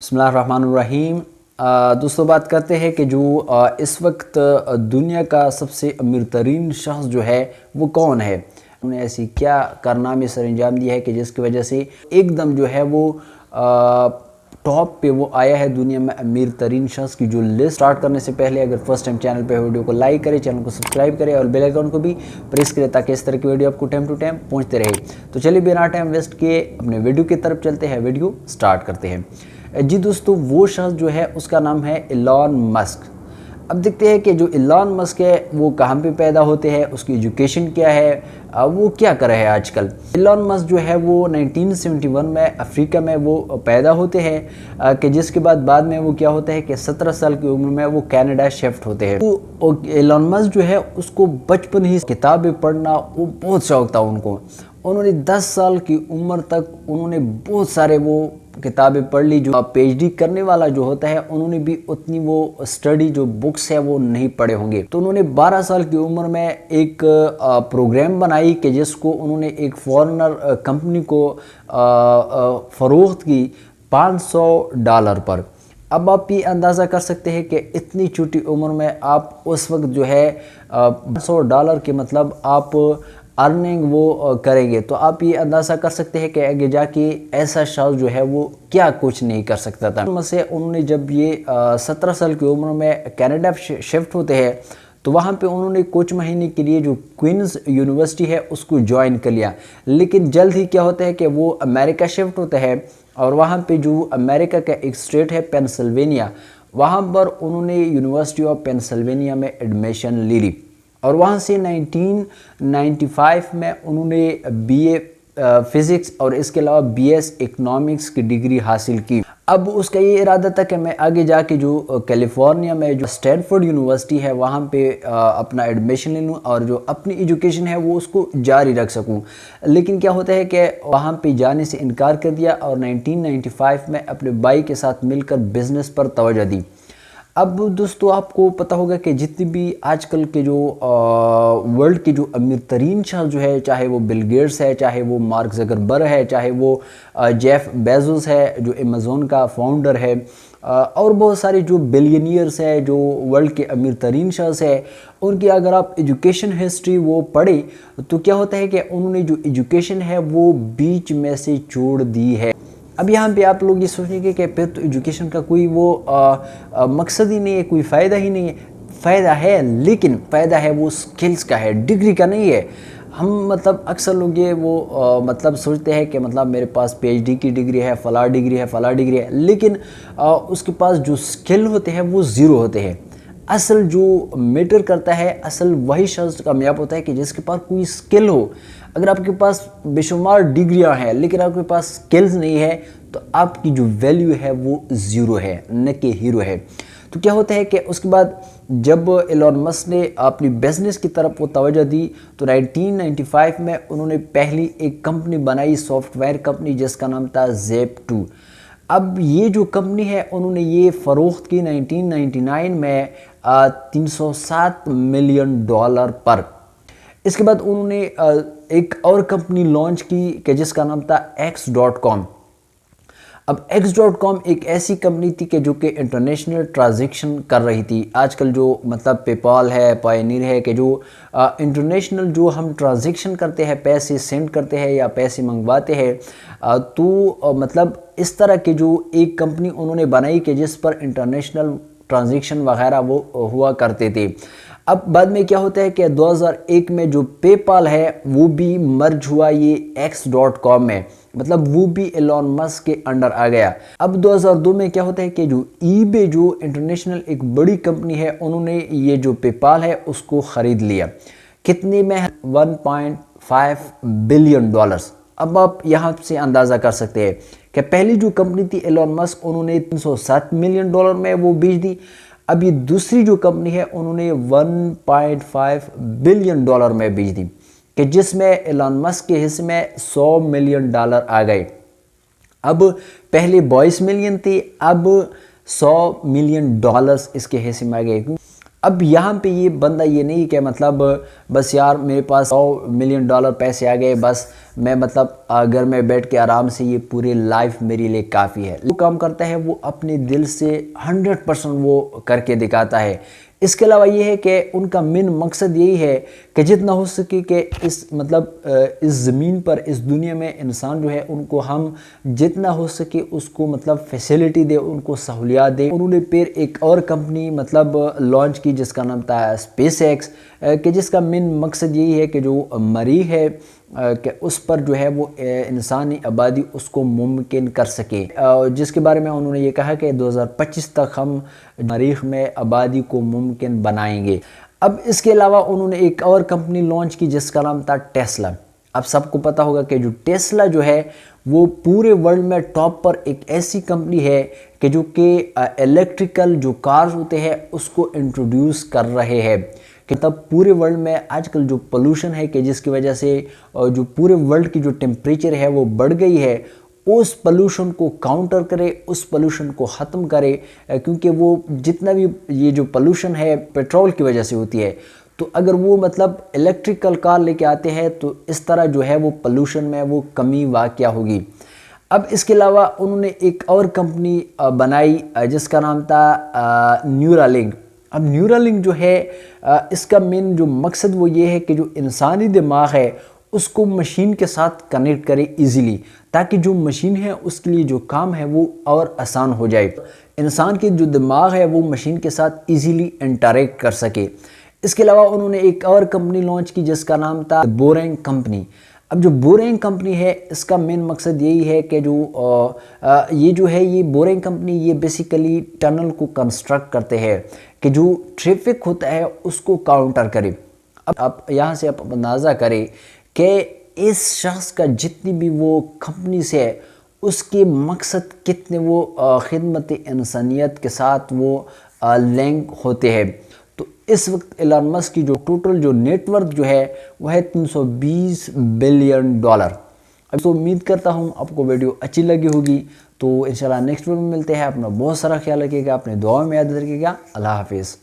बिस्मिल्लाहिर्रहमानिर्रहीम। दोस्तों बात करते हैं कि जो इस वक्त दुनिया का सबसे अमीर तरीन शख्स जो है वो कौन है। उन्होंने ऐसी क्या कारनामे सर अंजाम दिया है कि जिसकी वजह से एकदम जो है वो टॉप पे वो आया है दुनिया में अमीर तरीन शख्स की जो लिस्ट। स्टार्ट करने से पहले अगर फर्स्ट टाइम चैनल पे वीडियो को लाइक करें, चैनल को सब्सक्राइब करें और बेल आइकन को भी प्रेस करें ताकि इस तरह की वीडियो आपको टाइम टू टाइम पहुंचते रहे। तो चलिए बिना टाइम वेस्ट किए अपने वीडियो की तरफ चलते हैं, वीडियो स्टार्ट करते हैं। जी दोस्तों, वो शख्स जो है उसका नाम है इलॉन मस्क। अब देखते हैं कि जो इलॉन मस्क है वो कहाँ पे पैदा होते हैं, उसकी एजुकेशन क्या है, वो क्या कर रहे हैं आजकल। इलॉन मस्क जो है वो 1971 में अफ्रीका में वो पैदा होते हैं कि जिसके बाद में वो क्या होता है कि 17 साल की उम्र में वो कनाडा शिफ्ट होते हैं। तो इलॉन मस्क जो है उसको बचपन ही किताबें पढ़ना वो बहुत शौक था उनको। उन्होंने 10 साल की उम्र तक उन्होंने बहुत सारे वो किताबें पढ़ ली। जो पीएचडी करने वाला जो होता है उन्होंने भी उतनी वो स्टडी जो बुक्स है वो नहीं पढ़े होंगे। तो उन्होंने 12 साल की उम्र में एक प्रोग्राम बनाई कि जिसको उन्होंने एक फॉरेनर कंपनी को फरोख्त की $500 पर। अब आप ये अंदाज़ा कर सकते हैं कि इतनी छोटी उम्र में आप उस वक्त जो है $500 के मतलब आप अर्निंग वो करेंगे। तो आप ये अंदाज़ा कर सकते हैं कि आगे जाके ऐसा शख्स जो है वो क्या कुछ नहीं कर सकता था। से उन्होंने जब ये 17 साल की उम्र में कनाडा शिफ्ट होते हैं तो वहाँ पे उन्होंने कुछ महीने के लिए जो क्वींस यूनिवर्सिटी है उसको ज्वाइन कर लिया। लेकिन जल्द ही क्या होता है कि वो अमेरिका शिफ्ट होता है और वहाँ पे जो अमेरिका का एक स्टेट है पेंसिल्वेनिया, वहाँ पर उन्होंने यूनिवर्सिटी ऑफ पेंसिल्वेनिया में एडमिशन ले ली और वहाँ से 1995 में उन्होंने बीए फिज़िक्स और इसके अलावा बीएस इकोनॉमिक्स की डिग्री हासिल की। अब उसका ये इरादा था कि मैं आगे जाके जो कैलिफोर्निया में जो स्टैनफोर्ड यूनिवर्सिटी है वहाँ पे अपना एडमिशन ले लूँ और जो अपनी एजुकेशन है वो उसको जारी रख सकूँ। लेकिन क्या होता है कि वहाँ पे जाने से इनकार कर दिया और 1995 में अपने भाई के साथ मिलकर बिज़नेस पर तवज्जो दी। अब दोस्तों आपको पता होगा कि जितनी भी आजकल के जो वर्ल्ड के जो अमीर तरीन शख्स जो है, चाहे वो बिल गेट्स है, चाहे वो मार्क ज़करबर्ग है, चाहे वो जेफ बेजोस है जो अमेज़न का फाउंडर है, और बहुत सारे जो बिलियनियर्स है जो वर्ल्ड के अमीर तरीन शख्स है, उनकी अगर आप एजुकेशन हिस्ट्री वो पढ़े तो क्या होता है कि उन्होंने जो एजुकेशन है वो बीच में से छोड़ दी है। अब यहाँ पे आप लोग ये सोचेंगे कि फिर तो एजुकेशन का कोई वो मकसद ही नहीं है, कोई फ़ायदा ही नहीं है। फ़ायदा है, लेकिन फ़ायदा है वो स्किल्स का है, डिग्री का नहीं है। हम मतलब अक्सर लोग ये वो मतलब सोचते हैं कि मतलब मेरे पास पीएचडी की डिग्री है, फलां डिग्री है, फलां डिग्री है, लेकिन उसके पास जो स्किल होते हैं वो ज़ीरो होते हैं। असल जो मैटर करता है, असल वही शख्स कामयाब होता है कि जिसके पास कोई स्किल हो। अगर आपके पास बेशुमार डिग्रियां हैं लेकिन आपके पास स्किल्स नहीं है तो आपकी जो वैल्यू है वो ज़ीरो है, न कि हीरो है। तो क्या होता है कि उसके बाद जब इलॉन मस्क ने अपनी बिजनेस की तरफ वो तवज्जो दी तो 1995 में उन्होंने पहली एक कंपनी बनाई, सॉफ्टवेयर कंपनी, जिसका नाम था Zip2। अब ये जो कंपनी है उन्होंने ये फ़रोख्त की 1999 में $307 मिलियन पर। इसके बाद उन्होंने एक और कंपनी लॉन्च की कि जिसका नाम था X.com। अब X.com एक ऐसी कंपनी थी कि जो कि इंटरनेशनल ट्रांजैक्शन कर रही थी। आजकल जो मतलब पेपाल है, पायनियर है कि जो इंटरनेशनल जो हम ट्रांजैक्शन करते हैं, पैसे सेंड करते हैं या पैसे मंगवाते हैं, तो मतलब इस तरह की जो एक कंपनी उन्होंने बनाई कि जिस पर इंटरनेशनल ट्रांजैक्शन वगैरह वो हुआ करते थे। अब बाद में क्या होता है कि 2001 में जो पेपाल है वो भी मर्ज हुआ ये X.com में, मतलब वो भी इलॉन मस्क के अंडर आ गया। अब 2002 में क्या होता है कि जो eBay जो इंटरनेशनल एक बड़ी कंपनी है उन्होंने ये जो पेपाल है उसको ख़रीद लिया। कितने में? $1.5 बिलियन। अब आप यहाँ से अंदाज़ा कर सकते हैं कि पहली जो कंपनी थी इलॉन मस्क, उन्होंने $307 मिलियन में वो बेच दी। अब ये दूसरी जो कंपनी है उन्होंने $1.5 बिलियन में बेच दी कि जिसमें इलॉन मस्क के हिस्से में $100 मिलियन आ गए। अब पहले 22 मिलियन थी, अब $100 मिलियन इसके हिस्से में आ गए। अब यहाँ पे ये बंदा ये नहीं कि मतलब बस यार मेरे पास $100 मिलियन पैसे आ गए, बस मैं मतलब گھر میں بیٹھ کے آرام سے یہ پورے لائف میرے لیے کافی ہے۔ جو کام کرتا ہے وہ اپنے دل سے 100% وہ کر کے دکھاتا ہے۔ اس کے علاوہ یہ ہے کہ ان کا مین مقصد یہی ہے کہ جتنا ہو سکے کہ اس زمین پر، اس دنیا میں انسان جو ہے ان کو ہم جتنا ہو سکے اس کو فیسیلٹی دے، ان کو سہولیات دے۔ انہوں نے پھر ایک اور کمپنی لانچ کی جس کا نام تھا اسپیس ایکس، کہ جس کا مین مقصد یہی ہے کہ جو مریخ ہے کہ اس پر جو ہے وہ انسانی آبادی اس کو ممکن کر سکے، جس کے بارے میں انہوں نے یہ کہا کہ 2025 تک ہم مریخ میں آبادی کو ممکن بنائیں گے۔ اب اس کے علاوہ انہوں نے ایک اور کمپنی لانچ کی جس کا نام تھا ٹیسلا۔ اب سب کو پتہ ہوگا کہ جو ٹیسلا جو ہے وہ پورے ورلڈ میں ٹاپ پر ایک ایسی کمپنی ہے کہ جو کہ الیکٹریکل جو کارز ہوتے ہیں اس کو انٹروڈیوس کر رہے ہیں، کہ تب پورے ورلڈ میں آج کل جو پولوشن ہے کہ جس کی وجہ سے جو پورے ورلڈ کی جو ٹیمپریچر ہے وہ بڑھ گئی ہے، اس پولوشن کو کاؤنٹر کرے، اس پولوشن کو ختم کرے، کیونکہ وہ جتنا بھی یہ جو پولوشن ہے پیٹرول کی وجہ سے ہوتی ہے، تو اگر وہ الیکٹریکل کار لے کے آتے ہیں تو اس طرح جو ہے وہ پولوشن میں وہ کمی واقع ہوگی۔ اب اس کے علاوہ انہوں نے ایک اور کمپنی بنائی جس کا نام تھا نیورالنک۔ اب نیورالنک جو ہے اس کا مین جو مقصد وہ یہ ہے کہ جو انسانی دماغ ہے اس کو مشین کے ساتھ کنیکٹ کرے ایزیلی، تاکہ جو مشین ہے اس کے لیے جو کام ہے وہ اور آسان ہو جائے، انسان کی جو دماغ ہے وہ مشین کے ساتھ ایزیلی انٹریکٹ کر سکے۔ اس کے علاوہ انہوں نے ایک اور کمپنی لانچ کی جس کا نام تھا بورینگ کمپنی۔ اب جو بورینگ کمپنی ہے اس کا مین مقصد یہی ہے کہ یہ بورینگ کمپنی یہ بیسیکلی ٹنل کو کنسٹرکٹ کرتے ہیں کہ جو ٹریفک ہوتا ہے اس کو کاؤنٹر کرے۔ اب آپ یہاں سے آپ اندازہ کریں کہ اس شخص کا جتنی بھی وہ کمپنیز ہے اس کے مقصد کتنے وہ خدمت انسانیت کے ساتھ وہ لنک ہوتے ہیں۔ تو اس وقت ایلن مسک کی جو ٹوٹل جو نیٹ ورتھ جو ہے وہ ہے $320 بلین۔ اب تو امید کرتا ہوں آپ کو ویڈیو اچھی لگی ہوگی، تو انشاءاللہ نیکسٹ ویڈیو میں ملتے ہیں۔ اپنا بہت سارا خیال رکھیے گا، اپنے دعاؤں میں یاد رکھیے گا۔ اللہ حافظ۔